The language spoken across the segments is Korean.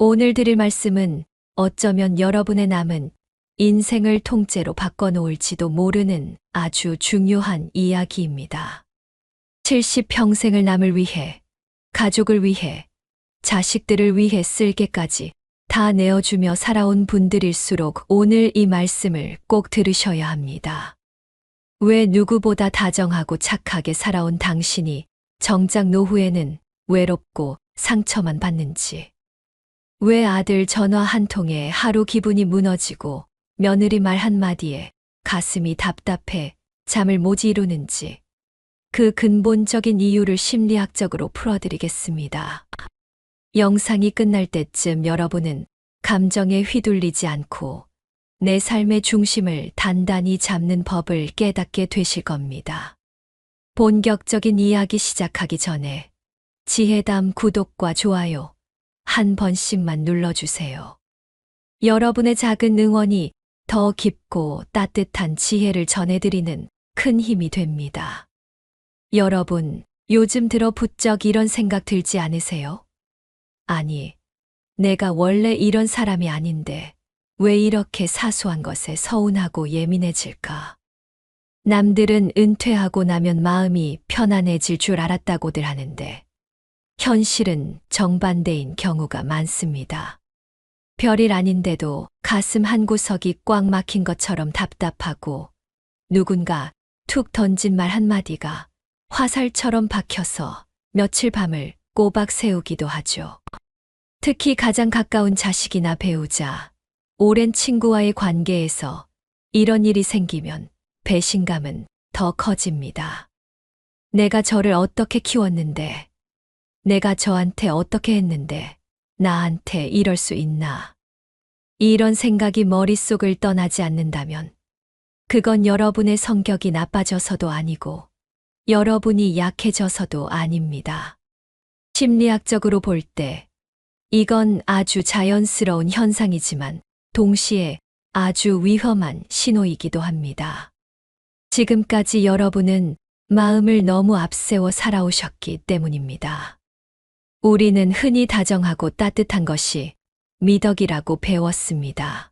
오늘 드릴 말씀은 어쩌면 여러분의 남은 인생을 통째로 바꿔놓을지도 모르는 아주 중요한 이야기입니다. 70평생을 남을 위해, 가족을 위해, 자식들을 위해 쓸개까지 다 내어주며 살아온 분들일수록 오늘 이 말씀을 꼭 들으셔야 합니다. 왜 누구보다 다정하고 착하게 살아온 당신이 정작 노후에는 외롭고 상처만 받는지, 왜 아들 전화 한 통에 하루 기분이 무너지고 며느리 말 한마디에 가슴이 답답해 잠을 못 이루는지, 그 근본적인 이유를 심리학적으로 풀어드리겠습니다. 영상이 끝날 때쯤 여러분은 감정에 휘둘리지 않고 내 삶의 중심을 단단히 잡는 법을 깨닫게 되실 겁니다. 본격적인 이야기 시작하기 전에 지혜담 구독과 좋아요 한 번씩만 눌러주세요. 여러분의 작은 응원이 더 깊고 따뜻한 지혜를 전해드리는 큰 힘이 됩니다. 여러분, 요즘 들어 부쩍 이런 생각 들지 않으세요? 아니, 내가 원래 이런 사람이 아닌데 왜 이렇게 사소한 것에 서운하고 예민해질까? 남들은 은퇴하고 나면 마음이 편안해질 줄 알았다고들 하는데 현실은 정반대인 경우가 많습니다. 별일 아닌데도 가슴 한구석이 꽉 막힌 것처럼 답답하고 누군가 툭 던진 말 한마디가 화살처럼 박혀서 며칠 밤을 꼬박 새우기도 하죠. 특히 가장 가까운 자식이나 배우자, 오랜 친구와의 관계에서 이런 일이 생기면 배신감은 더 커집니다. 내가 저를 어떻게 키웠는데, 내가 저한테 어떻게 했는데 나한테 이럴 수 있나? 이런 생각이 머릿속을 떠나지 않는다면 그건 여러분의 성격이 나빠져서도 아니고 여러분이 약해져서도 아닙니다. 심리학적으로 볼 때 이건 아주 자연스러운 현상이지만 동시에 아주 위험한 신호이기도 합니다. 지금까지 여러분은 마음을 너무 앞세워 살아오셨기 때문입니다. 우리는 흔히 다정하고 따뜻한 것이 미덕이라고 배웠습니다.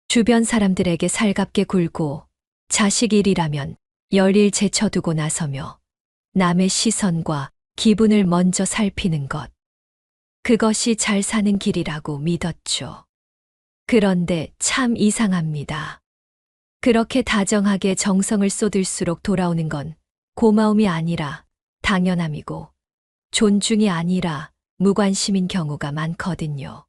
주변 사람들에게 살갑게 굴고 자식 일이라면 열일 제쳐두고 나서며 남의 시선과 기분을 먼저 살피는 것. 그것이 잘 사는 길이라고 믿었죠. 그런데 참 이상합니다. 그렇게 다정하게 정성을 쏟을수록 돌아오는 건 고마움이 아니라 당연함이고 존중이 아니라 무관심인 경우가 많거든요.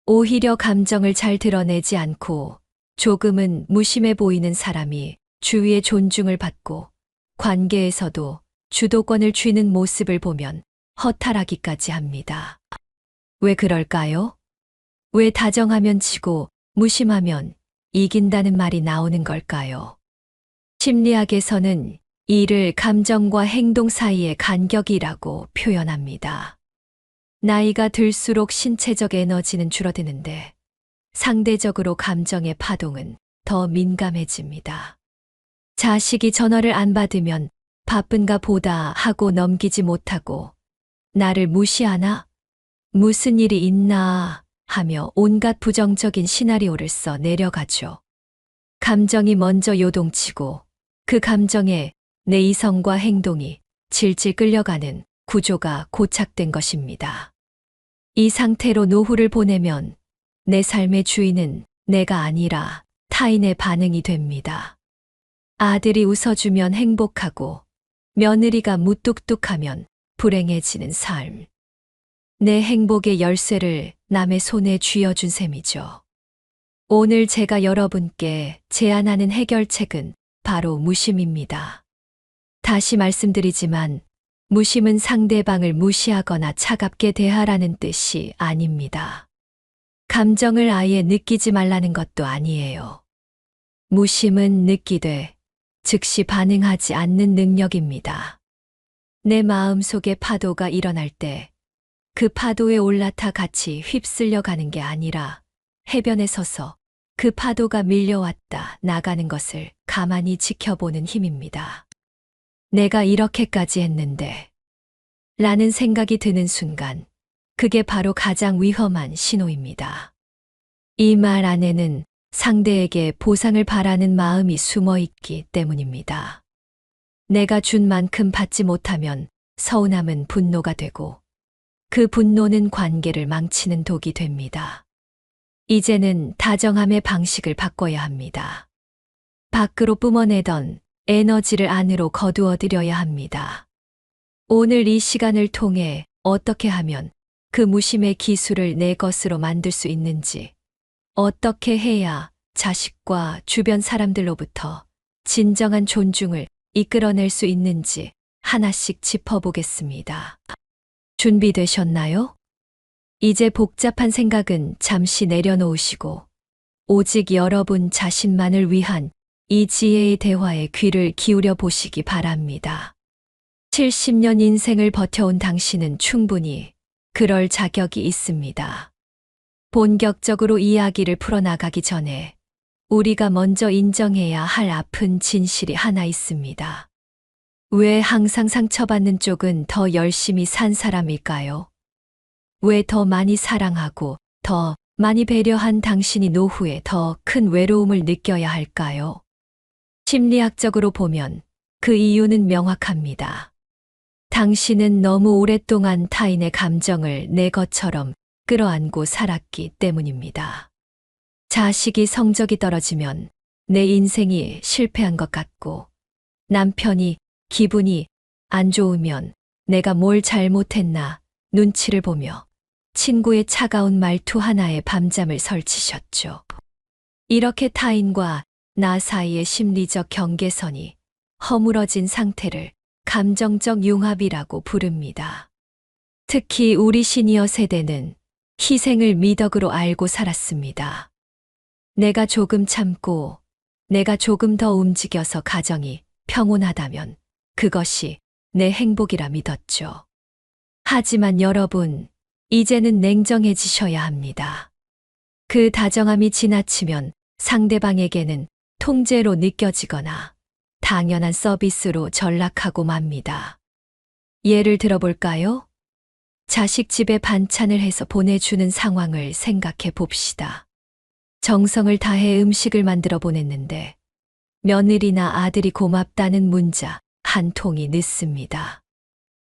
오히려 감정을 잘 드러내지 않고 조금은 무심해 보이는 사람이 주위의 존중을 받고 관계에서도 주도권을 쥐는 모습을 보면 허탈하기까지 합니다. 왜 그럴까요? 왜 다정하면 지고 무심하면 이긴다는 말이 나오는 걸까요? 심리학에서는 이를 감정과 행동 사이의 간격이라고 표현합니다. 나이가 들수록 신체적 에너지는 줄어드는데 상대적으로 감정의 파동은 더 민감해집니다. 자식이 전화를 안 받으면 바쁜가 보다 하고 넘기지 못하고 나를 무시하나? 무슨 일이 있나? 하며 온갖 부정적인 시나리오를 써 내려가죠. 감정이 먼저 요동치고 그 감정에 내 이성과 행동이 질질 끌려가는 구조가 고착된 것입니다. 이 상태로 노후를 보내면 내 삶의 주인은 내가 아니라 타인의 반응이 됩니다. 아들이 웃어주면 행복하고 며느리가 무뚝뚝하면 불행해지는 삶. 내 행복의 열쇠를 남의 손에 쥐어준 셈이죠. 오늘 제가 여러분께 제안하는 해결책은 바로 무심입니다. 다시 말씀드리지만 무심은 상대방을 무시하거나 차갑게 대하라는 뜻이 아닙니다. 감정을 아예 느끼지 말라는 것도 아니에요. 무심은 느끼되 즉시 반응하지 않는 능력입니다. 내 마음속에 파도가 일어날 때 그 파도에 올라타 같이 휩쓸려 가는 게 아니라 해변에 서서 그 파도가 밀려왔다 나가는 것을 가만히 지켜보는 힘입니다. 내가 이렇게까지 했는데 라는 생각이 드는 순간 그게 바로 가장 위험한 신호입니다. 이 말 안에는 상대에게 보상을 바라는 마음이 숨어 있기 때문입니다. 내가 준 만큼 받지 못하면 서운함은 분노가 되고 그 분노는 관계를 망치는 독이 됩니다. 이제는 다정함의 방식을 바꿔야 합니다. 밖으로 뿜어내던 에너지를 안으로 거두어들여야 합니다. 오늘 이 시간을 통해 어떻게 하면 그 무심의 기술을 내 것으로 만들 수 있는지, 어떻게 해야 자식과 주변 사람들로부터 진정한 존중을 이끌어낼 수 있는지 하나씩 짚어보겠습니다. 준비되셨나요? 이제 복잡한 생각은 잠시 내려놓으시고 오직 여러분 자신만을 위한 이 지혜의 대화에 귀를 기울여 보시기 바랍니다. 70년 인생을 버텨온 당신은 충분히 그럴 자격이 있습니다. 본격적으로 이야기를 풀어나가기 전에 우리가 먼저 인정해야 할 아픈 진실이 하나 있습니다. 왜 항상 상처받는 쪽은 더 열심히 산 사람일까요? 왜 더 많이 사랑하고 더 많이 배려한 당신이 노후에 더 큰 외로움을 느껴야 할까요? 심리학적으로 보면 그 이유는 명확합니다. 당신은 너무 오랫동안 타인의 감정을 내 것처럼 끌어안고 살았기 때문입니다. 자식이 성적이 떨어지면 내 인생이 실패한 것 같고, 남편이 기분이 안 좋으면 내가 뭘 잘못했나 눈치를 보며 친구의 차가운 말투 하나에 밤잠을 설치셨죠. 이렇게 타인과 나 사이의 심리적 경계선이 허물어진 상태를 감정적 융합이라고 부릅니다. 특히 우리 시니어 세대는 희생을 미덕으로 알고 살았습니다. 내가 조금 참고, 내가 조금 더 움직여서 가정이 평온하다면 그것이 내 행복이라 믿었죠. 하지만 여러분, 이제는 냉정해지셔야 합니다. 그 다정함이 지나치면 상대방에게는 통제로 느껴지거나 당연한 서비스로 전락하고 맙니다. 예를 들어볼까요? 자식 집에 반찬을 해서 보내주는 상황을 생각해 봅시다. 정성을 다해 음식을 만들어 보냈는데 며느리나 아들이 고맙다는 문자 한 통이 늦습니다.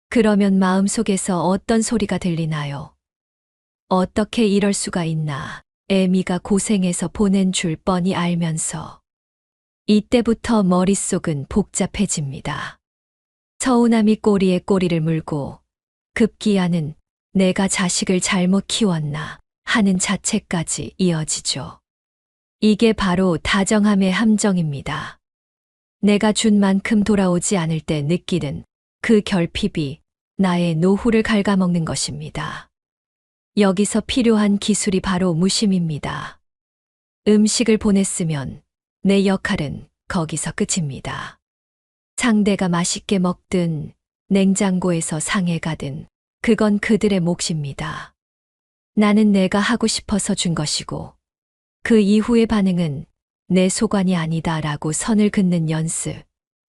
그러면 마음속에서 어떤 소리가 들리나요? 어떻게 이럴 수가 있나? 애미가 고생해서 보낸 줄 뻔히 알면서. 이때부터 머릿속은 복잡해집니다. 서운함이 꼬리에 꼬리를 물고 급기야는 내가 자식을 잘못 키웠나 하는 자책까지 이어지죠. 이게 바로 다정함의 함정입니다. 내가 준 만큼 돌아오지 않을 때 느끼는 그 결핍이 나의 노후를 갉아먹는 것입니다. 여기서 필요한 기술이 바로 무심입니다. 음식을 보냈으면 내 역할은 거기서 끝입니다. 상대가 맛있게 먹든 냉장고에서 상해가든 그건 그들의 몫입니다. 나는 내가 하고 싶어서 준 것이고 그 이후의 반응은 내 소관이 아니다라고 선을 긋는 연습,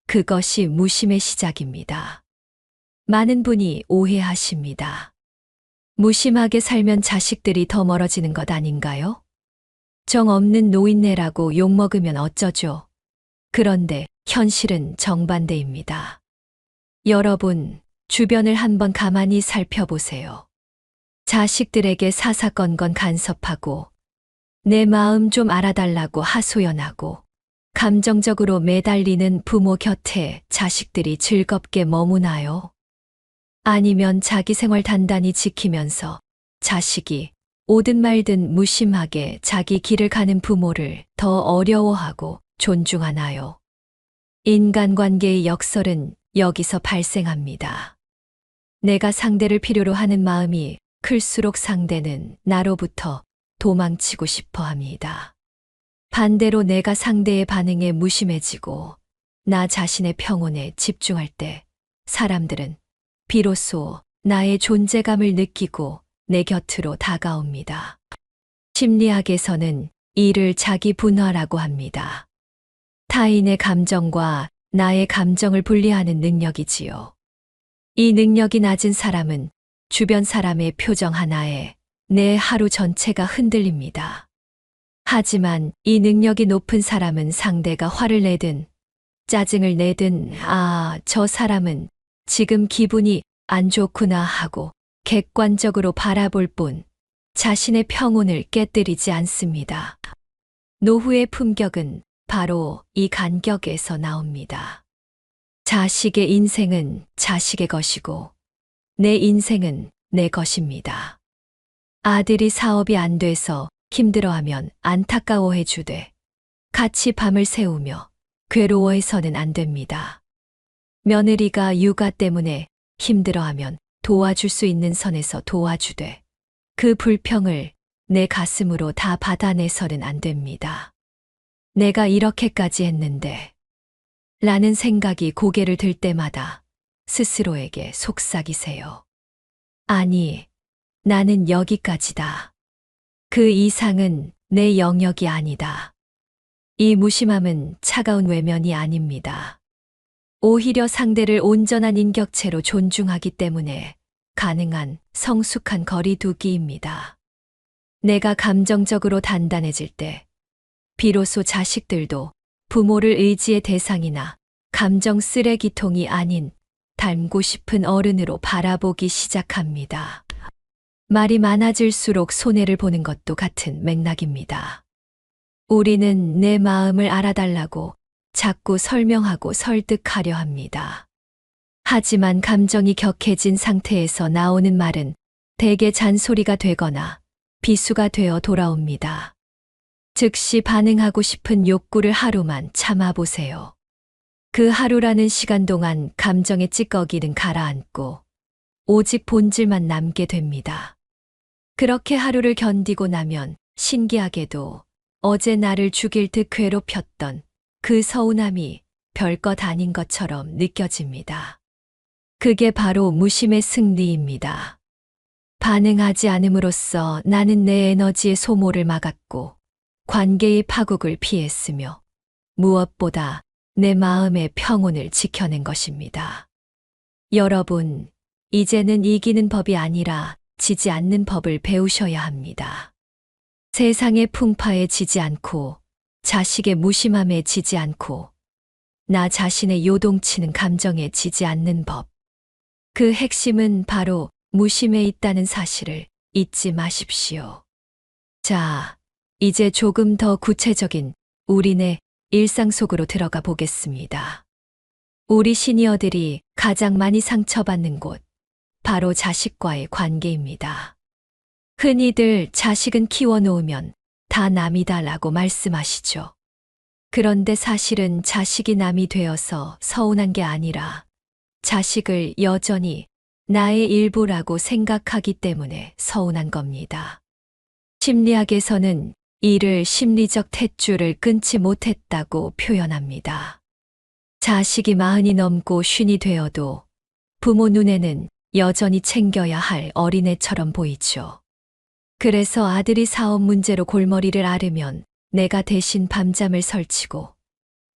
그것이 무심의 시작입니다. 많은 분이 오해하십니다. 무심하게 살면 자식들이 더 멀어지는 것 아닌가요? 정 없는 노인네라고 욕먹으면 어쩌죠? 그런데 현실은 정반대입니다. 여러분, 주변을 한번 가만히 살펴보세요. 자식들에게 사사건건 간섭하고 내 마음 좀 알아달라고 하소연하고 감정적으로 매달리는 부모 곁에 자식들이 즐겁게 머무나요? 아니면 자기 생활 단단히 지키면서 자식이 오든 말든 무심하게 자기 길을 가는 부모를 더 어려워하고 존중하나요? 인간관계의 역설은 여기서 발생합니다. 내가 상대를 필요로 하는 마음이 클수록 상대는 나로부터 도망치고 싶어 합니다. 반대로 내가 상대의 반응에 무심해지고 나 자신의 평온에 집중할 때 사람들은 비로소 나의 존재감을 느끼고 내 곁으로 다가옵니다. 심리학에서는 이를 자기 분화라고 합니다. 타인의 감정과 나의 감정을 분리하는 능력이지요. 이 능력이 낮은 사람은 주변 사람의 표정 하나에 내 하루 전체가 흔들립니다. 하지만 이 능력이 높은 사람은 상대가 화를 내든 짜증을 내든 저 사람은 지금 기분이 안 좋구나 하고 객관적으로 바라볼 뿐 자신의 평온을 깨뜨리지 않습니다. 노후의 품격은 바로 이 간격에서 나옵니다. 자식의 인생은 자식의 것이고 내 인생은 내 것입니다. 아들이 사업이 안 돼서 힘들어하면 안타까워해 주되 같이 밤을 새우며 괴로워해서는 안 됩니다. 며느리가 육아 때문에 힘들어하면 도와줄 수 있는 선에서 도와주되 그 불평을 내 가슴으로 다 받아내서는 안 됩니다. 내가 이렇게까지 했는데 라는 생각이 고개를 들 때마다 스스로에게 속삭이세요. 아니, 나는 여기까지다. 그 이상은 내 영역이 아니다. 이 무심함은 차가운 외면이 아닙니다. 오히려 상대를 온전한 인격체로 존중하기 때문에 가능한 성숙한 거리두기입니다. 내가 감정적으로 단단해질 때 비로소 자식들도 부모를 의지의 대상이나 감정 쓰레기통이 아닌 닮고 싶은 어른으로 바라보기 시작합니다. 말이 많아질수록 손해를 보는 것도 같은 맥락입니다. 우리는 내 마음을 알아달라고 자꾸 설명하고 설득하려 합니다. 하지만 감정이 격해진 상태에서 나오는 말은 대개 잔소리가 되거나 비수가 되어 돌아옵니다. 즉시 반응하고 싶은 욕구를 하루만 참아보세요. 그 하루라는 시간 동안 감정의 찌꺼기는 가라앉고 오직 본질만 남게 됩니다. 그렇게 하루를 견디고 나면 신기하게도 어제 나를 죽일 듯 괴롭혔던 그 서운함이 별것 아닌 것처럼 느껴집니다. 그게 바로 무심의 승리입니다. 반응하지 않음으로써 나는 내 에너지의 소모를 막았고 관계의 파국을 피했으며 무엇보다 내 마음의 평온을 지켜낸 것입니다. 여러분, 이제는 이기는 법이 아니라 지지 않는 법을 배우셔야 합니다. 세상의 풍파에 지지 않고 자식의 무심함에 지지 않고 나 자신의 요동치는 감정에 지지 않는 법. 그 핵심은 바로 무심에 있다는 사실을 잊지 마십시오. 자, 이제 조금 더 구체적인 우리네 일상 속으로 들어가 보겠습니다. 우리 시니어들이 가장 많이 상처받는 곳, 바로 자식과의 관계입니다. 흔히들 자식은 키워놓으면 다 남이다라고 말씀하시죠. 그런데 사실은 자식이 남이 되어서 서운한 게 아니라 자식을 여전히 나의 일부라고 생각하기 때문에 서운한 겁니다. 심리학에서는 이를 심리적 탯줄을 끊지 못했다고 표현합니다. 자식이 40이 넘고 50이 되어도 부모 눈에는 여전히 챙겨야 할 어린애처럼 보이죠. 그래서 아들이 사업 문제로 골머리를 앓으면 내가 대신 밤잠을 설치고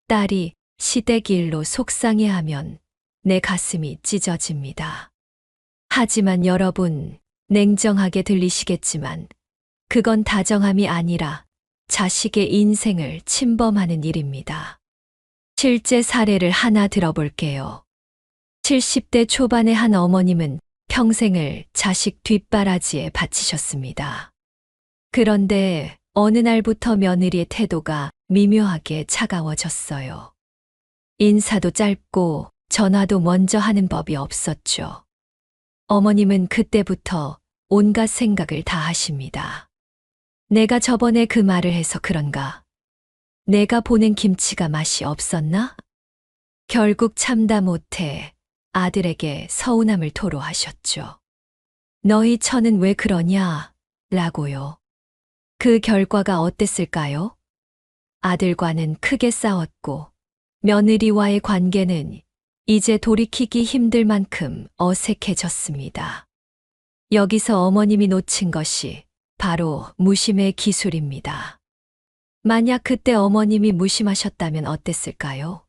딸이 시댁 일로 속상해하면 내 가슴이 찢어집니다. 하지만 여러분, 냉정하게 들리시겠지만 그건 다정함이 아니라 자식의 인생을 침범하는 일입니다. 실제 사례를 하나 들어볼게요. 70대 초반의 한 어머님은 평생을 자식 뒷바라지에 바치셨습니다. 그런데 어느 날부터 며느리의 태도가 미묘하게 차가워졌어요. 인사도 짧고 전화도 먼저 하는 법이 없었죠. 어머님은 그때부터 온갖 생각을 다 하십니다. 내가 저번에 그 말을 해서 그런가? 내가 보낸 김치가 맛이 없었나? 결국 참다 못해 아들에게 서운함을 토로하셨죠. 너희 처는 왜 그러냐? 라고요. 그 결과가 어땠을까요? 아들과는 크게 싸웠고 며느리와의 관계는 이제 돌이키기 힘들 만큼 어색해졌습니다. 여기서 어머님이 놓친 것이 바로 무심의 기술입니다. 만약 그때 어머님이 무심하셨다면 어땠을까요?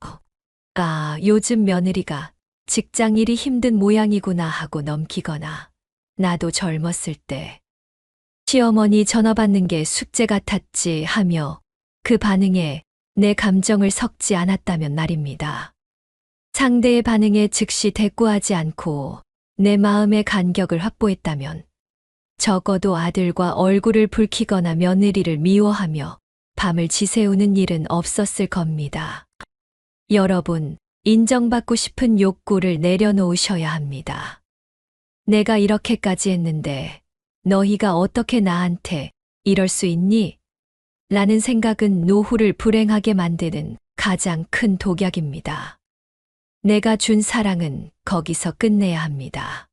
요즘 며느리가 직장 일이 힘든 모양이구나 하고 넘기거나 나도 젊었을 때 시어머니 전화 받는 게 숙제 같았지 하며 그 반응에 내 감정을 섞지 않았다면 말입니다. 상대의 반응에 즉시 대꾸하지 않고 내 마음의 간격을 확보했다면 적어도 아들과 얼굴을 붉히거나 며느리를 미워하며 밤을 지새우는 일은 없었을 겁니다. 여러분, 인정받고 싶은 욕구를 내려놓으셔야 합니다. 내가 이렇게까지 했는데 너희가 어떻게 나한테 이럴 수 있니? 라는 생각은 노후를 불행하게 만드는 가장 큰 독약입니다. 내가 준 사랑은 거기서 끝내야 합니다.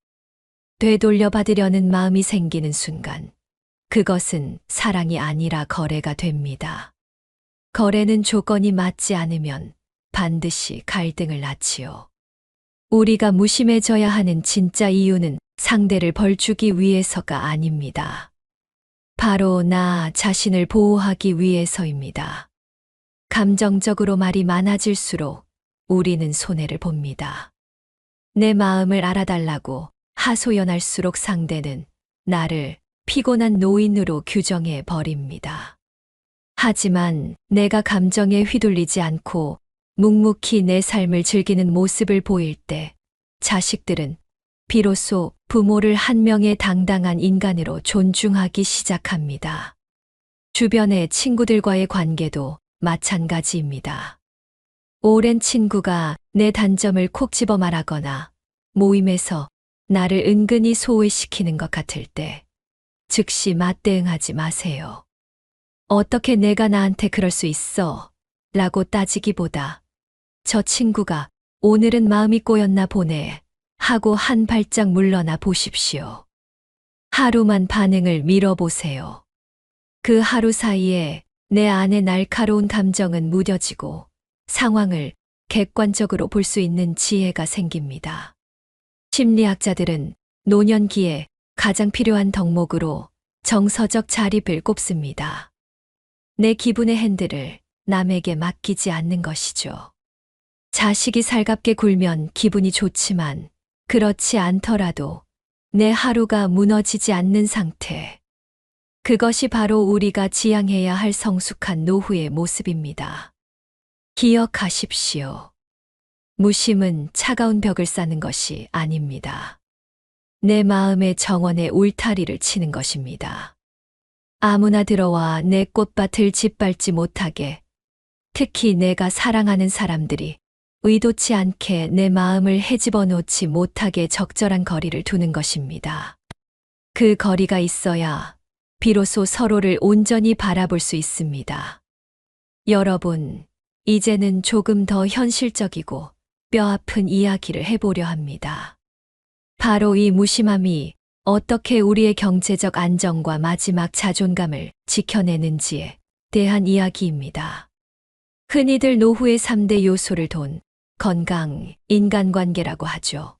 되돌려 받으려는 마음이 생기는 순간, 그것은 사랑이 아니라 거래가 됩니다. 거래는 조건이 맞지 않으면 반드시 갈등을 낳지요. 우리가 무심해져야 하는 진짜 이유는 상대를 벌주기 위해서가 아닙니다. 바로 나 자신을 보호하기 위해서입니다. 감정적으로 말이 많아질수록 우리는 손해를 봅니다. 내 마음을 알아달라고 하소연할수록 상대는 나를 피곤한 노인으로 규정해 버립니다. 하지만 내가 감정에 휘둘리지 않고 묵묵히 내 삶을 즐기는 모습을 보일 때 자식들은 비로소 부모를 한 명의 당당한 인간으로 존중하기 시작합니다. 주변의 친구들과의 관계도 마찬가지입니다. 오랜 친구가 내 단점을 콕 집어 말하거나 모임에서 나를 은근히 소외시키는 것 같을 때 즉시 맞대응하지 마세요. 어떻게 내가 나한테 그럴 수 있어? 라고 따지기보다 저 친구가 오늘은 마음이 꼬였나 보네 하고 한 발짝 물러나 보십시오. 하루만 반응을 미뤄보세요. 그 하루 사이에 내 안의 날카로운 감정은 무뎌지고 상황을 객관적으로 볼 수 있는 지혜가 생깁니다. 심리학자들은 노년기에 가장 필요한 덕목으로 정서적 자립을 꼽습니다. 내 기분의 핸들을 남에게 맡기지 않는 것이죠. 자식이 살갑게 굴면 기분이 좋지만 그렇지 않더라도 내 하루가 무너지지 않는 상태. 그것이 바로 우리가 지향해야 할 성숙한 노후의 모습입니다. 기억하십시오. 무심은 차가운 벽을 쌓는 것이 아닙니다. 내 마음의 정원에 울타리를 치는 것입니다. 아무나 들어와 내 꽃밭을 짓밟지 못하게, 특히 내가 사랑하는 사람들이 의도치 않게 내 마음을 헤집어 놓지 못하게 적절한 거리를 두는 것입니다. 그 거리가 있어야 비로소 서로를 온전히 바라볼 수 있습니다. 여러분, 이제는 조금 더 현실적이고 뼈아픈 이야기를 해보려 합니다. 바로 이 무심함이 어떻게 우리의 경제적 안정과 마지막 자존감을 지켜내는지에 대한 이야기입니다. 흔히들 노후의 3대 요소를 돈, 건강, 인간관계라고 하죠.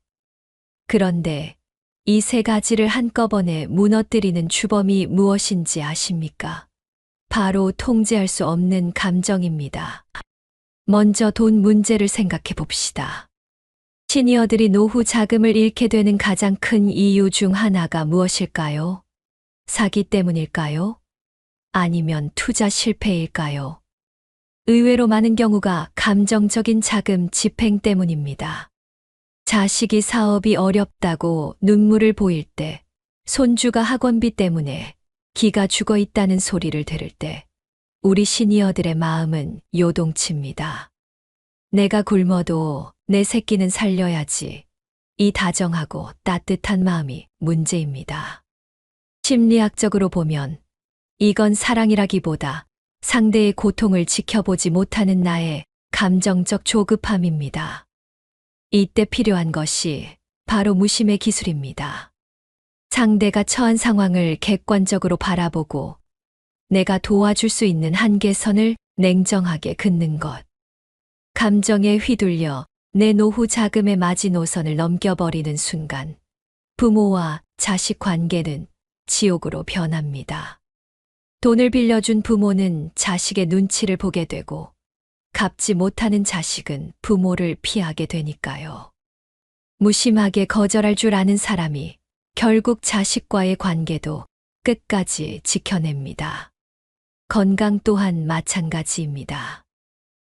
그런데 이 세 가지를 한꺼번에 무너뜨리는 주범이 무엇인지 아십니까? 바로 통제할 수 없는 감정입니다. 먼저 돈 문제를 생각해 봅시다. 시니어들이 노후 자금을 잃게 되는 가장 큰 이유 중 하나가 무엇일까요? 사기 때문일까요? 아니면 투자 실패일까요? 의외로 많은 경우가 감정적인 자금 집행 때문입니다. 자식이 사업이 어렵다고 눈물을 보일 때, 손주가 학원비 때문에 기가 죽어 있다는 소리를 들을 때, 우리 시니어들의 마음은 요동칩니다. 내가 굶어도 내 새끼는 살려야지. 이 다정하고 따뜻한 마음이 문제입니다. 심리학적으로 보면 이건 사랑이라기보다 상대의 고통을 지켜보지 못하는 나의 감정적 조급함입니다. 이때 필요한 것이 바로 무심의 기술입니다. 상대가 처한 상황을 객관적으로 바라보고 내가 도와줄 수 있는 한계선을 냉정하게 긋는 것. 감정에 휘둘려 내 노후 자금의 마지노선을 넘겨버리는 순간 부모와 자식 관계는 지옥으로 변합니다. 돈을 빌려준 부모는 자식의 눈치를 보게 되고 갚지 못하는 자식은 부모를 피하게 되니까요. 무심하게 거절할 줄 아는 사람이 결국 자식과의 관계도 끝까지 지켜냅니다. 건강 또한 마찬가지입니다.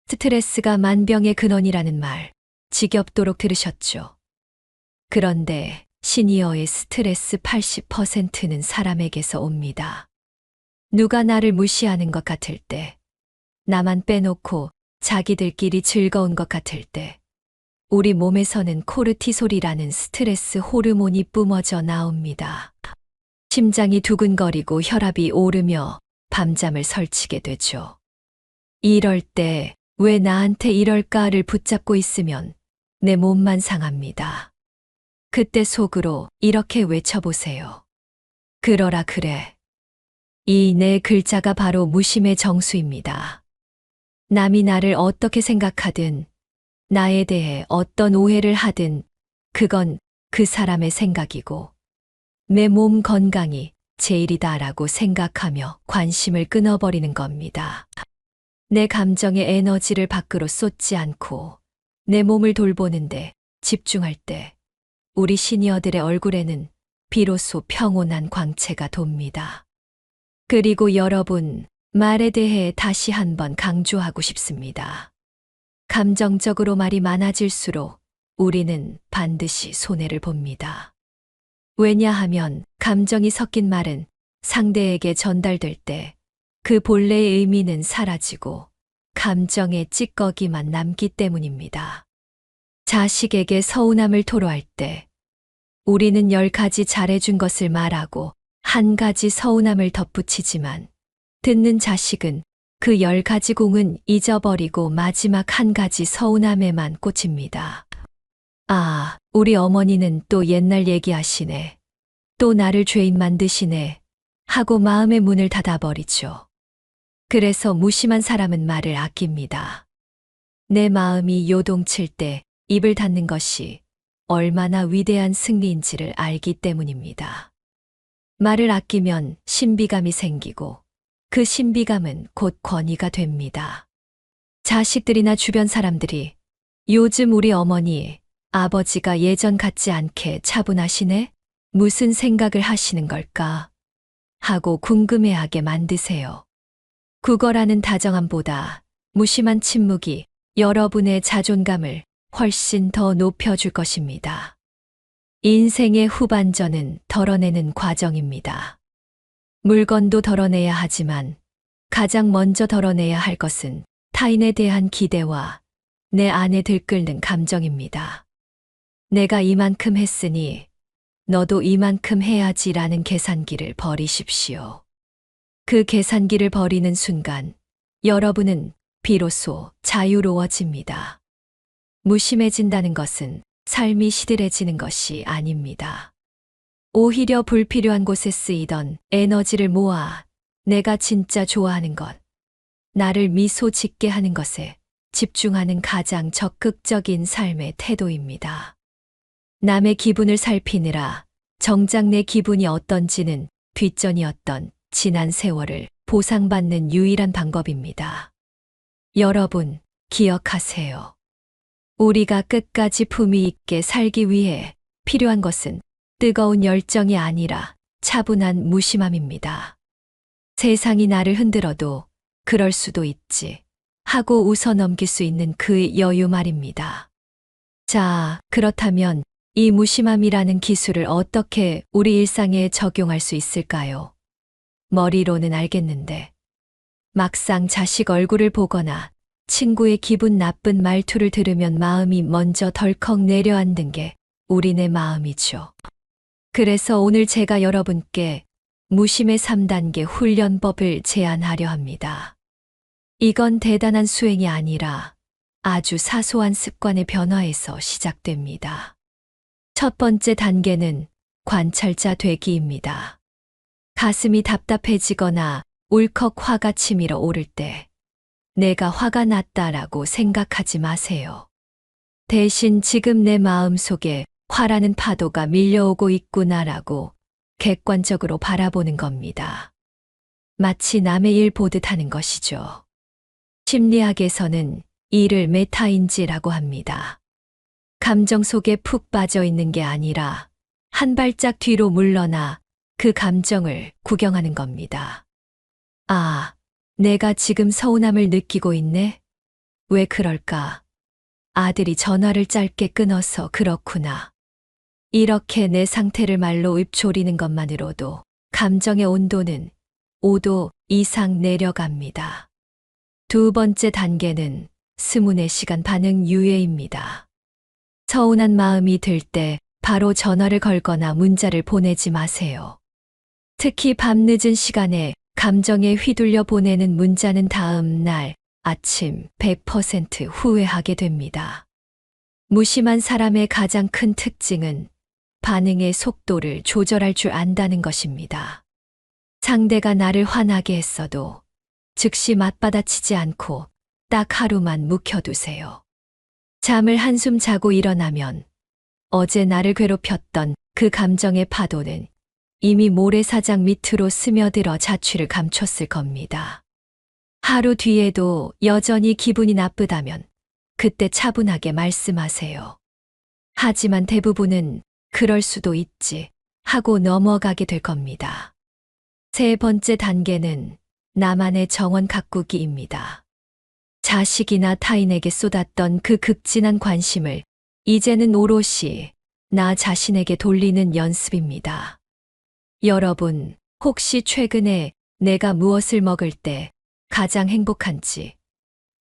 스트레스가 만병의 근원이라는 말 지겹도록 들으셨죠? 그런데 시니어의 스트레스 80%는 사람에게서 옵니다. 누가 나를 무시하는 것 같을 때, 나만 빼놓고 자기들끼리 즐거운 것 같을 때, 우리 몸에서는 코르티솔이라는 스트레스 호르몬이 뿜어져 나옵니다. 심장이 두근거리고 혈압이 오르며 밤잠을 설치게 되죠. 이럴 때 왜 나한테 이럴까를 붙잡고 있으면 내 몸만 상합니다. 그때 속으로 이렇게 외쳐보세요. 그러라 그래. 이 네 글자가 바로 무심의 정수입니다. 남이 나를 어떻게 생각하든, 나에 대해 어떤 오해를 하든, 그건 그 사람의 생각이고, 내 몸 건강이 제일이다라고 생각하며 관심을 끊어버리는 겁니다. 내 감정의 에너지를 밖으로 쏟지 않고 내 몸을 돌보는데 집중할 때 우리 시니어들의 얼굴에는 비로소 평온한 광채가 돕니다. 그리고 여러분, 말에 대해 다시 한번 강조하고 싶습니다. 감정적으로 말이 많아질수록 우리는 반드시 손해를 봅니다. 왜냐하면 감정이 섞인 말은 상대에게 전달될 때 그 본래의 의미는 사라지고 감정의 찌꺼기만 남기 때문입니다. 자식에게 서운함을 토로할 때 우리는 10가지 잘해준 것을 말하고 1가지 서운함을 덧붙이지만 듣는 자식은 그 10가지 공은 잊어버리고 마지막 1가지 서운함에만 꽂힙니다. 아, 우리 어머니는 또 옛날 얘기하시네. 또 나를 죄인 만드시네. 하고 마음의 문을 닫아버리죠. 그래서 무심한 사람은 말을 아낍니다. 내 마음이 요동칠 때 입을 닫는 것이 얼마나 위대한 승리인지를 알기 때문입니다. 말을 아끼면 신비감이 생기고 그 신비감은 곧 권위가 됩니다. 자식들이나 주변 사람들이 요즘 우리 어머니, 아버지가 예전 같지 않게 차분하시네? 무슨 생각을 하시는 걸까? 하고 궁금해하게 만드세요. 국어라는 다정함보다 무심한 침묵이 여러분의 자존감을 훨씬 더 높여줄 것입니다. 인생의 후반전은 덜어내는 과정입니다. 물건도 덜어내야 하지만 가장 먼저 덜어내야 할 것은 타인에 대한 기대와 내 안에 들끓는 감정입니다. 내가 이만큼 했으니 너도 이만큼 해야지라는 계산기를 버리십시오. 그 계산기를 버리는 순간 여러분은 비로소 자유로워집니다. 무심해진다는 것은 삶이 시들해지는 것이 아닙니다. 오히려 불필요한 곳에 쓰이던 에너지를 모아 내가 진짜 좋아하는 것, 나를 미소 짓게 하는 것에 집중하는 가장 적극적인 삶의 태도입니다. 남의 기분을 살피느라 정작 내 기분이 어떤지는 뒷전이었던 지난 세월을 보상받는 유일한 방법입니다. 여러분, 기억하세요. 우리가 끝까지 품위 있게 살기 위해 필요한 것은 뜨거운 열정이 아니라 차분한 무심함입니다. 세상이 나를 흔들어도 그럴 수도 있지 하고 웃어 넘길 수 있는 그 여유 말입니다. 자, 그렇다면 이 무심함이라는 기술을 어떻게 우리 일상에 적용할 수 있을까요? 머리로는 알겠는데 막상 자식 얼굴을 보거나 친구의 기분 나쁜 말투를 들으면 마음이 먼저 덜컥 내려앉는 게 우리네 마음이죠. 그래서 오늘 제가 여러분께 무심의 3단계 훈련법을 제안하려 합니다. 이건 대단한 수행이 아니라 아주 사소한 습관의 변화에서 시작됩니다. 첫 번째 단계는 관찰자 되기입니다. 가슴이 답답해지거나 울컥 화가 치밀어 오를 때 내가 화가 났다라고 생각하지 마세요. 대신 지금 내 마음 속에 화라는 파도가 밀려오고 있구나라고 객관적으로 바라보는 겁니다. 마치 남의 일 보듯 하는 것이죠. 심리학에서는 이를 메타인지라고 합니다. 감정 속에 푹 빠져 있는 게 아니라 한 발짝 뒤로 물러나 그 감정을 구경하는 겁니다. 아, 내가 지금 서운함을 느끼고 있네? 왜 그럴까? 아들이 전화를 짧게 끊어서 그렇구나. 이렇게 내 상태를 말로 읊조리는 것만으로도 감정의 온도는 5도 이상 내려갑니다. 두 번째 단계는 24시간 반응 유예입니다. 서운한 마음이 들 때 바로 전화를 걸거나 문자를 보내지 마세요. 특히 밤늦은 시간에 감정에 휘둘려 보내는 문자는 다음 날 아침 100% 후회하게 됩니다. 무심한 사람의 가장 큰 특징은 반응의 속도를 조절할 줄 안다는 것입니다. 상대가 나를 화나게 했어도 즉시 맞받아치지 않고 딱 하루만 묵혀두세요. 잠을 한숨 자고 일어나면 어제 나를 괴롭혔던 그 감정의 파도는 이미 모래사장 밑으로 스며들어 자취를 감췄을 겁니다. 하루 뒤에도 여전히 기분이 나쁘다면 그때 차분하게 말씀하세요. 하지만 대부분은 그럴 수도 있지 하고 넘어가게 될 겁니다. 세 번째 단계는 나만의 정원 가꾸기입니다. 자식이나 타인에게 쏟았던 그 극진한 관심을 이제는 오롯이 나 자신에게 돌리는 연습입니다. 여러분, 혹시 최근에 내가 무엇을 먹을 때 가장 행복한지,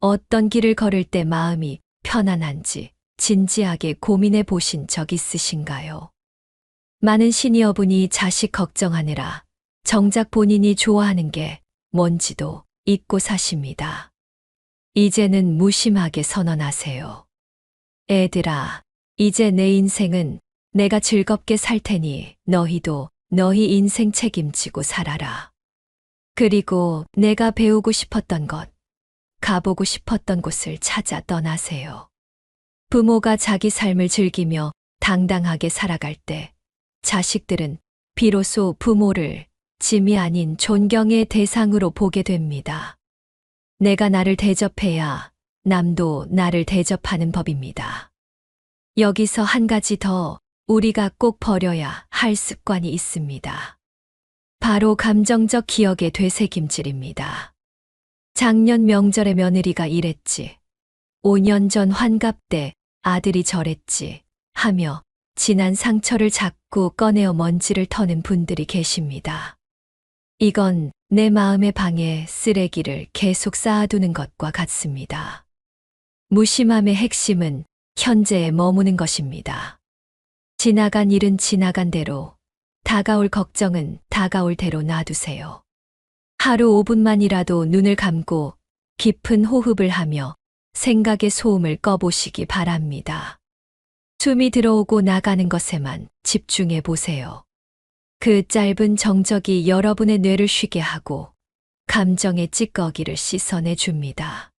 어떤 길을 걸을 때 마음이 편안한지 진지하게 고민해 보신 적 있으신가요? 많은 시니어분이 자식 걱정하느라 정작 본인이 좋아하는 게 뭔지도 잊고 사십니다. 이제는 무심하게 선언하세요. 애들아, 이제 내 인생은 내가 즐겁게 살 테니 너희도 너희 인생 책임지고 살아라. 그리고 내가 배우고 싶었던 것, 가보고 싶었던 곳을 찾아 떠나세요. 부모가 자기 삶을 즐기며 당당하게 살아갈 때 자식들은 비로소 부모를 짐이 아닌 존경의 대상으로 보게 됩니다. 내가 나를 대접해야 남도 나를 대접하는 법입니다. 여기서 한 가지 더 우리가 꼭 버려야 할 습관이 있습니다. 바로 감정적 기억의 되새김질입니다. 작년 명절에 며느리가 이랬지. 5년 전 환갑 때 아들이 저랬지 하며 지난 상처를 자꾸 꺼내어 먼지를 터는 분들이 계십니다. 이건 내 마음의 방에 쓰레기를 계속 쌓아두는 것과 같습니다. 무심함의 핵심은 현재에 머무는 것입니다. 지나간 일은 지나간 대로, 다가올 걱정은 다가올 대로 놔두세요. 하루 5분만이라도 눈을 감고 깊은 호흡을 하며 생각의 소음을 꺼보시기 바랍니다. 숨이 들어오고 나가는 것에만 집중해 보세요. 그 짧은 정적이 여러분의 뇌를 쉬게 하고 감정의 찌꺼기를 씻어내 줍니다.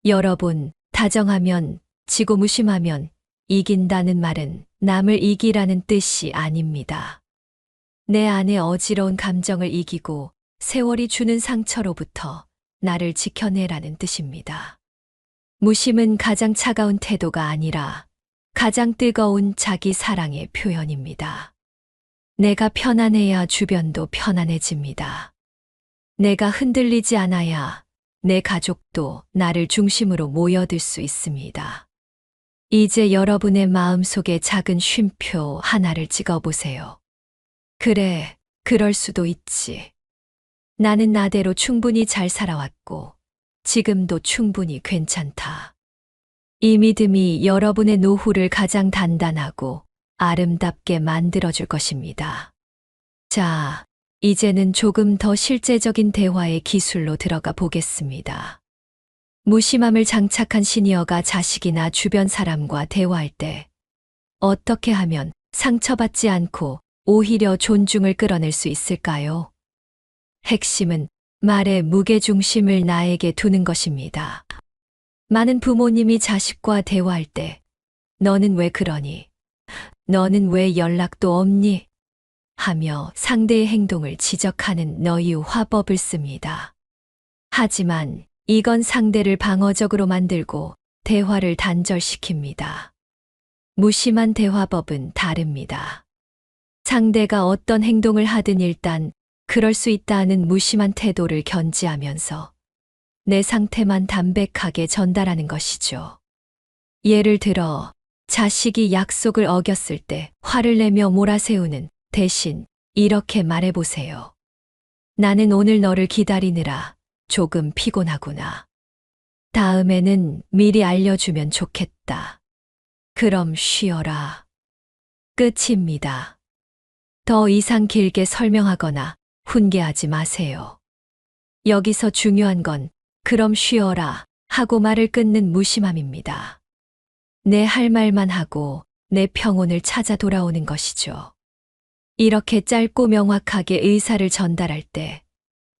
여러분, 다정하면 지고 무심하면 이긴다는 말은 남을 이기라는 뜻이 아닙니다. 내 안의 어지러운 감정을 이기고 세월이 주는 상처로부터 나를 지켜내라는 뜻입니다. 무심은 가장 차가운 태도가 아니라 가장 뜨거운 자기 사랑의 표현입니다. 내가 편안해야 주변도 편안해집니다. 내가 흔들리지 않아야 내 가족도 나를 중심으로 모여들 수 있습니다. 이제 여러분의 마음속에 작은 쉼표 하나를 찍어보세요. 그래, 그럴 수도 있지. 나는 나대로 충분히 잘 살아왔고, 지금도 충분히 괜찮다. 이 믿음이 여러분의 노후를 가장 단단하고 아름답게 만들어줄 것입니다. 자, 이제는 조금 더 실제적인 대화의 기술로 들어가 보겠습니다. 무심함을 장착한 시니어가 자식이나 주변 사람과 대화할 때 어떻게 하면 상처받지 않고 오히려 존중을 끌어낼 수 있을까요? 핵심은 말의 무게중심을 나에게 두는 것입니다. 많은 부모님이 자식과 대화할 때 너는 왜 그러니? 너는 왜 연락도 없니? 하며 상대의 행동을 지적하는 너희 화법을 씁니다. 하지만 이건 상대를 방어적으로 만들고 대화를 단절시킵니다. 무심한 대화법은 다릅니다. 상대가 어떤 행동을 하든 일단 그럴 수 있다는 무심한 태도를 견지하면서 내 상태만 담백하게 전달하는 것이죠. 예를 들어 자식이 약속을 어겼을 때 화를 내며 몰아세우는 대신 이렇게 말해보세요. 나는 오늘 너를 기다리느라 조금 피곤하구나. 다음에는 미리 알려주면 좋겠다. 그럼 쉬어라. 끝입니다. 더 이상 길게 설명하거나 훈계하지 마세요. 여기서 중요한 건 그럼 쉬어라 하고 말을 끊는 무심함입니다. 내 할 말만 하고 내 평온을 찾아 돌아오는 것이죠. 이렇게 짧고 명확하게 의사를 전달할 때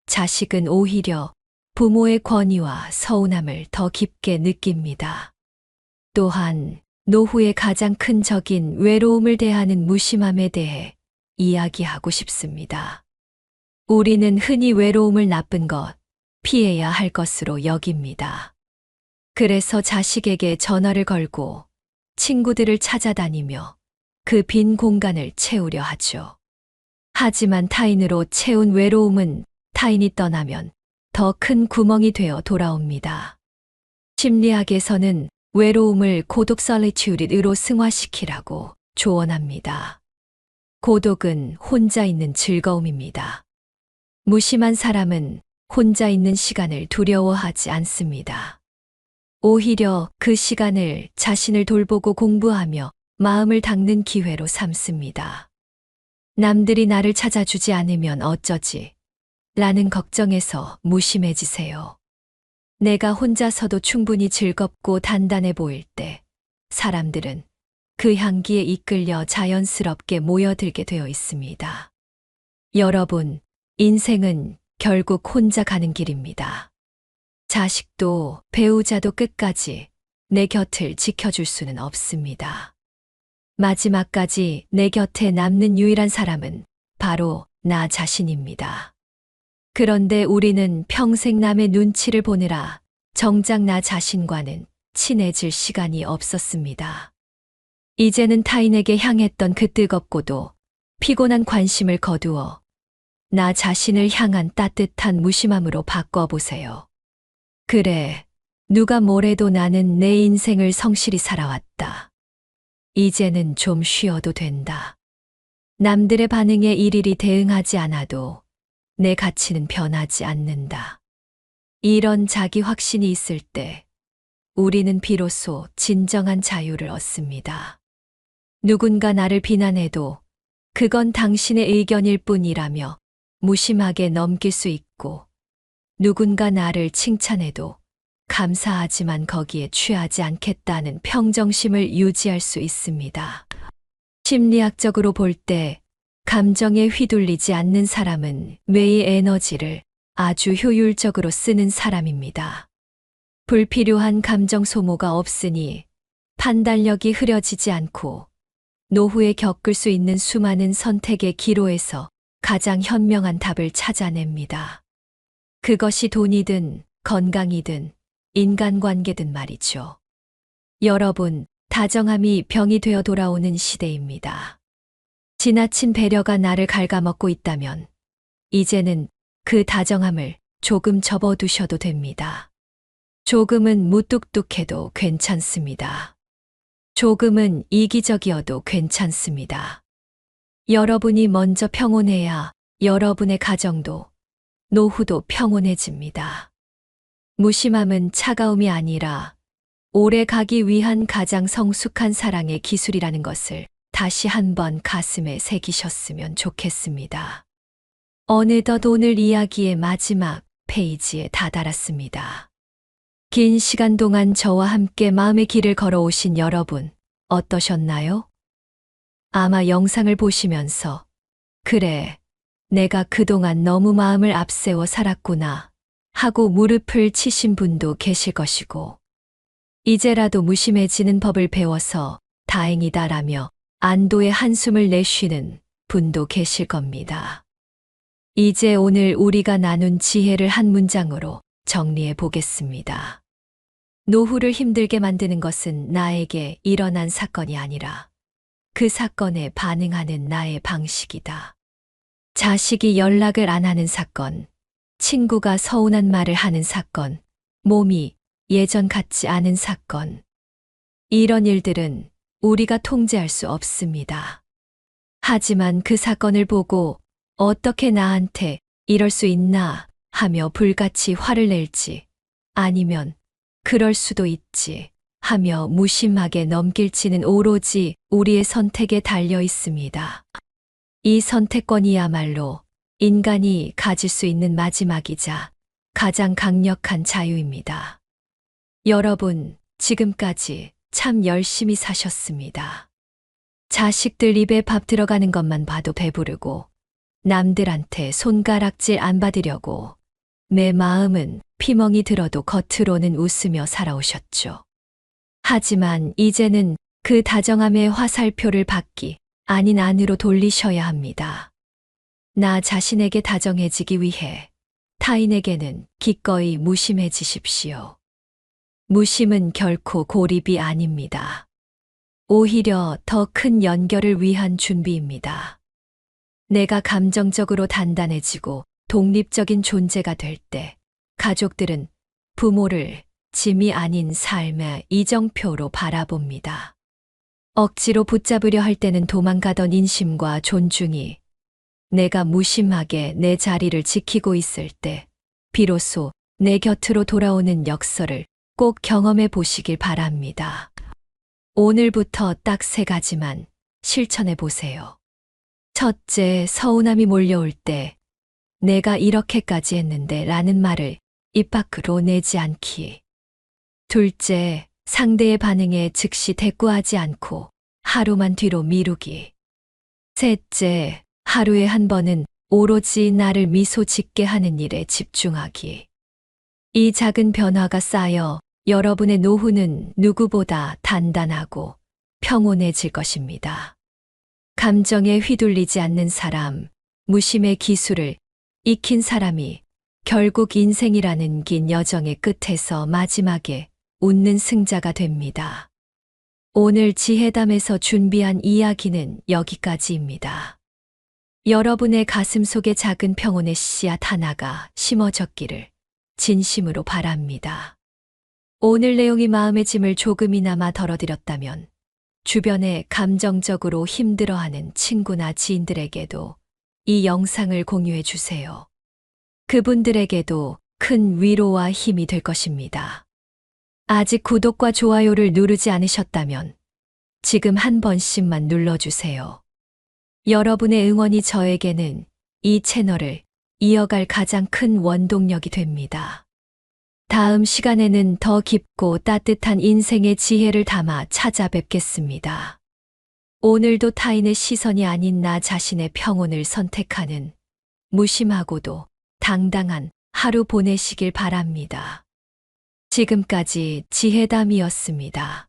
자식은 오히려 부모의 권위와 서운함을 더 깊게 느낍니다. 또한 노후의 가장 큰 적인 외로움을 대하는 무심함에 대해 이야기하고 싶습니다. 우리는 흔히 외로움을 나쁜 것, 피해야 할 것으로 여깁니다. 그래서 자식에게 전화를 걸고 친구들을 찾아다니며 그 빈 공간을 채우려 하죠. 하지만 타인으로 채운 외로움은 타인이 떠나면 더 큰 구멍이 되어 돌아옵니다. 심리학에서는 외로움을 고독 solitude으로 승화시키라고 조언합니다. 고독은 혼자 있는 즐거움입니다. 무심한 사람은 혼자 있는 시간을 두려워하지 않습니다. 오히려 그 시간을 자신을 돌보고 공부하며 마음을 닦는 기회로 삼습니다. 남들이 나를 찾아주지 않으면 어쩌지? 라는 걱정에서 무심해지세요. 내가 혼자서도 충분히 즐겁고 단단해 보일 때 사람들은 그 향기에 이끌려 자연스럽게 모여들게 되어 있습니다. 여러분, 인생은 결국 혼자 가는 길입니다. 자식도 배우자도 끝까지 내 곁을 지켜줄 수는 없습니다. 마지막까지 내 곁에 남는 유일한 사람은 바로 나 자신입니다. 그런데 우리는 평생 남의 눈치를 보느라 정작 나 자신과는 친해질 시간이 없었습니다. 이제는 타인에게 향했던 그 뜨겁고도 피곤한 관심을 거두어 나 자신을 향한 따뜻한 무심함으로 바꿔보세요. 그래, 누가 뭐래도 나는 내 인생을 성실히 살아왔다. 이제는 좀 쉬어도 된다. 남들의 반응에 일일이 대응하지 않아도 내 가치는 변하지 않는다. 이런 자기 확신이 있을 때 우리는 비로소 진정한 자유를 얻습니다. 누군가 나를 비난해도 그건 당신의 의견일 뿐이라며 무심하게 넘길 수 있고, 누군가 나를 칭찬해도 감사하지만 거기에 취하지 않겠다는 평정심을 유지할 수 있습니다. 심리학적으로 볼 때 감정에 휘둘리지 않는 사람은 뇌의 에너지를 아주 효율적으로 쓰는 사람입니다. 불필요한 감정 소모가 없으니 판단력이 흐려지지 않고 노후에 겪을 수 있는 수많은 선택의 기로에서 가장 현명한 답을 찾아냅니다. 그것이 돈이든 건강이든 인간관계든 말이죠. 여러분, 다정함이 병이 되어 돌아오는 시대입니다. 지나친 배려가 나를 갉아먹고 있다면 이제는 그 다정함을 조금 접어두셔도 됩니다. 조금은 무뚝뚝해도 괜찮습니다. 조금은 이기적이어도 괜찮습니다. 여러분이 먼저 평온해야 여러분의 가정도 노후도 평온해집니다. 무심함은 차가움이 아니라 오래 가기 위한 가장 성숙한 사랑의 기술이라는 것을 다시 한번 가슴에 새기셨으면 좋겠습니다. 어느덧 오늘 이야기의 마지막 페이지에 다다랐습니다. 긴 시간 동안 저와 함께 마음의 길을 걸어오신 여러분, 어떠셨나요? 아마 영상을 보시면서 그래, 내가 그동안 너무 마음을 앞세워 살았구나 하고 무릎을 치신 분도 계실 것이고, 이제라도 무심해지는 법을 배워서 다행이다라며 안도의 한숨을 내쉬는 분도 계실 겁니다. 이제 오늘 우리가 나눈 지혜를 한 문장으로 정리해 보겠습니다. 노후를 힘들게 만드는 것은 나에게 일어난 사건이 아니라 그 사건에 반응하는 나의 방식이다. 자식이 연락을 안 하는 사건, 친구가 서운한 말을 하는 사건, 몸이 예전 같지 않은 사건. 이런 일들은 우리가 통제할 수 없습니다. 하지만 그 사건을 보고 어떻게 나한테 이럴 수 있나 하며 불같이 화를 낼지, 아니면 그럴 수도 있지 하며 무심하게 넘길지는 오로지 우리의 선택에 달려 있습니다. 이 선택권이야말로 인간이 가질 수 있는 마지막이자 가장 강력한 자유입니다. 여러분, 지금까지 참 열심히 사셨습니다. 자식들 입에 밥 들어가는 것만 봐도 배부르고, 남들한테 손가락질 안 받으려고 내 마음은 피멍이 들어도 겉으로는 웃으며 살아오셨죠. 하지만 이제는 그 다정함의 화살표를 밖이 아닌 안으로 돌리셔야 합니다. 나 자신에게 다정해지기 위해 타인에게는 기꺼이 무심해지십시오. 무심은 결코 고립이 아닙니다. 오히려 더 큰 연결을 위한 준비입니다. 내가 감정적으로 단단해지고 독립적인 존재가 될 때 가족들은 부모를 짐이 아닌 삶의 이정표로 바라봅니다. 억지로 붙잡으려 할 때는 도망가던 인심과 존중이 내가 무심하게 내 자리를 지키고 있을 때 비로소 내 곁으로 돌아오는 역설을 꼭 경험해 보시길 바랍니다. 오늘부터 딱 3가지만 실천해 보세요. 첫째, 서운함이 몰려올 때 내가 이렇게까지 했는데 라는 말을 입 밖으로 내지 않기. 둘째, 상대의 반응에 즉시 대꾸하지 않고 하루만 뒤로 미루기. 셋째, 하루에 한 번은 오로지 나를 미소 짓게 하는 일에 집중하기. 이 작은 변화가 쌓여 여러분의 노후는 누구보다 단단하고 평온해질 것입니다. 감정에 휘둘리지 않는 사람, 무심의 기술을 익힌 사람이 결국 인생이라는 긴 여정의 끝에서 마지막에 웃는 승자가 됩니다. 오늘 지혜담에서 준비한 이야기는 여기까지입니다. 여러분의 가슴 속에 작은 평온의 씨앗 하나가 심어졌기를 진심으로 바랍니다. 오늘 내용이 마음의 짐을 조금이나마 덜어드렸다면 주변에 감정적으로 힘들어하는 친구나 지인들에게도 이 영상을 공유해 주세요. 그분들에게도 큰 위로와 힘이 될 것입니다. 아직 구독과 좋아요를 누르지 않으셨다면 지금 한 번씩만 눌러주세요. 여러분의 응원이 저에게는 이 채널을 이어갈 가장 큰 원동력이 됩니다. 다음 시간에는 더 깊고 따뜻한 인생의 지혜를 담아 찾아뵙겠습니다. 오늘도 타인의 시선이 아닌 나 자신의 평온을 선택하는 무심하고도 당당한 하루 보내시길 바랍니다. 지금까지 지혜담이었습니다.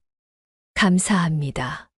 감사합니다.